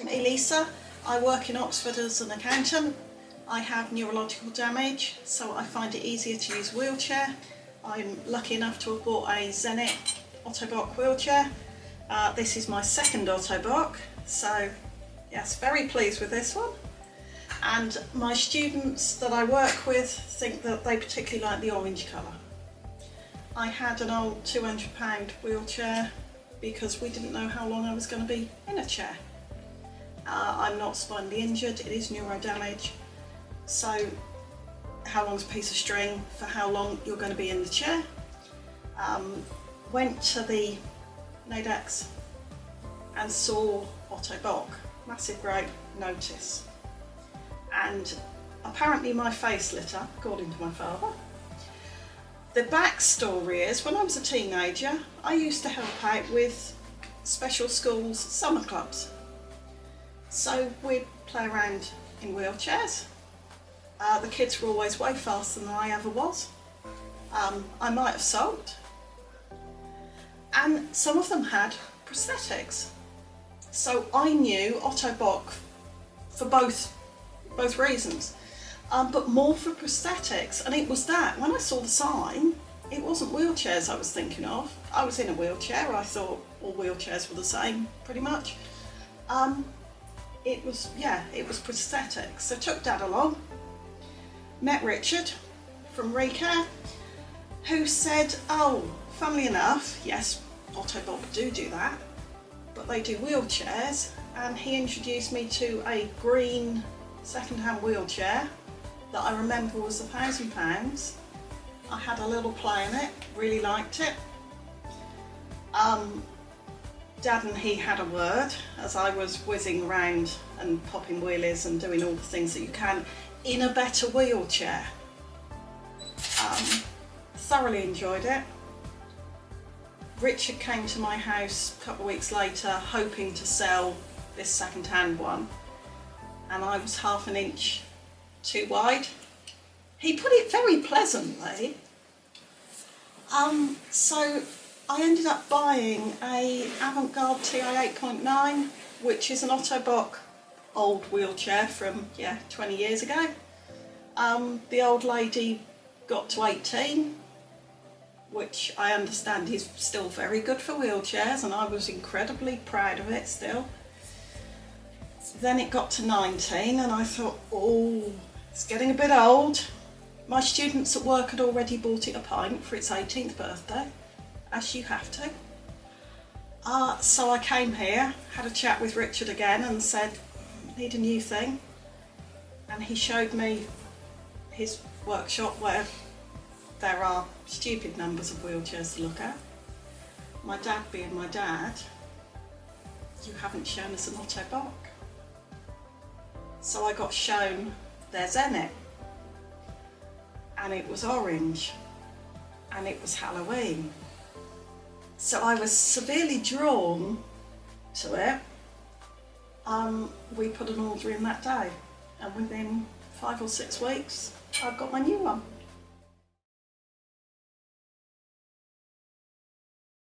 I'm Elisa. I work in Oxford as an accountant. I have neurological damage, so I find it easier to use a wheelchair. I'm lucky enough to have bought a Zenit Ottobock wheelchair. This is my second Ottobock, so yes, very pleased with this one. And my students that I work with think that they particularly like the orange colour. I had an old £200 wheelchair because we didn't know how long I was going to be in a chair. I'm not spinally injured, it is neuro damage, so how long's a piece of string for how long you're going to be in the chair. Went to the Nadex and saw Ottobock, massive great notice, and apparently my face lit up, according to my father. The backstory is, when I was a teenager, I used to help out with special schools summer clubs. So we'd play around in wheelchairs. The kids were always way faster than I ever was. I might have sulked. And some of them had prosthetics. So I knew Ottobock for both reasons, but more for prosthetics. And it was that, when I saw the sign, it wasn't wheelchairs I was thinking of. I was in a wheelchair, I thought all wheelchairs were the same, pretty much. It was prosthetics. So took Dad along, met Richard from Recare, who said, oh, funnily enough, yes, Ottobock do that, but they do wheelchairs, and he introduced me to a green second-hand wheelchair that I remember was £1,000. I had a little play in it, really liked it. Dad and he had a word as I was whizzing around and popping wheelies and doing all the things that you can in a better wheelchair. Thoroughly enjoyed it. Richard came to my house a couple of weeks later hoping to sell this second-hand one, and I was half an inch too wide. He put it very pleasantly. So I ended up buying a Avantgarde TI 8.9, which is an Ottobock old wheelchair from 20 years ago. The old lady got to 18, which I understand is still very good for wheelchairs, and I was incredibly proud of it still. Then it got to 19 and I thought, oh, it's getting a bit old. My students at work had already bought it a pint for its 18th birthday, as you have to. So I came here, had a chat with Richard again and said, need a new thing. And he showed me his workshop where there are stupid numbers of wheelchairs to look at. My dad being my dad, you haven't shown us an Ottobock. So I got shown their Zenit, and it was orange, and it was Halloween. So I was severely drawn to it. We put an order in that day, and within 5 or 6 weeks, I've got my new one.